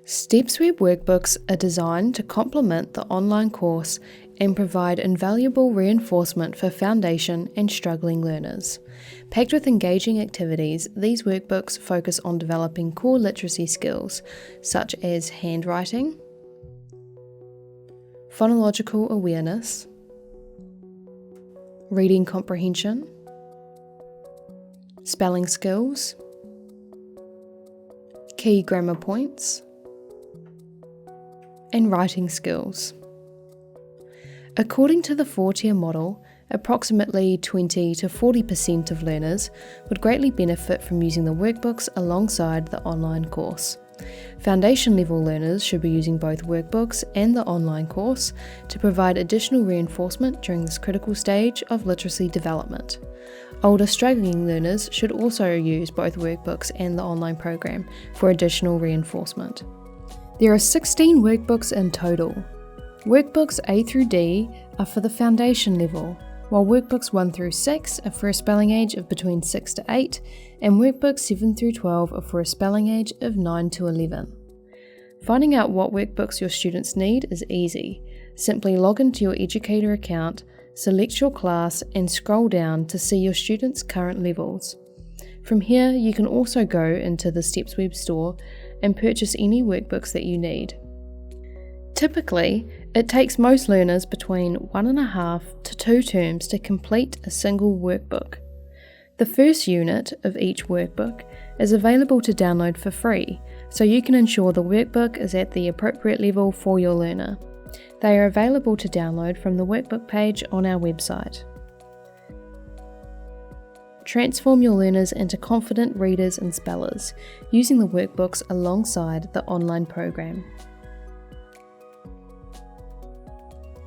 StepsWeb Workbooks are designed to complement the online course and provide invaluable reinforcement for foundation and struggling learners. Packed with engaging activities, these workbooks focus on developing core literacy skills such as handwriting, phonological awareness, reading comprehension, spelling skills, key grammar points, and writing skills. According to the 4-tier model, approximately 20 to 40% of learners would greatly benefit from using the workbooks alongside the online course. Foundation level learners should be using both workbooks and the online course to provide additional reinforcement during this critical stage of literacy development. Older struggling learners should also use both workbooks and the online program for additional reinforcement. There are 16 workbooks in total. Workbooks A through D are for the foundation level, while workbooks 1 through 6 are for a spelling age of between 6 to 8, and workbooks 7 through 12 are for a spelling age of 9 to 11. Finding out what workbooks your students need is easy. Simply log into your educator account, select your class, and scroll down to see your students' current levels. From here, you can also go into the StepsWeb store and purchase any workbooks that you need. Typically, it takes most learners between 1.5 to 2 terms to complete a single workbook. The first unit of each workbook is available to download for free, so you can ensure the workbook is at the appropriate level for your learner. They are available to download from the workbook page on our website. Transform your learners into confident readers and spellers using the workbooks alongside the online program.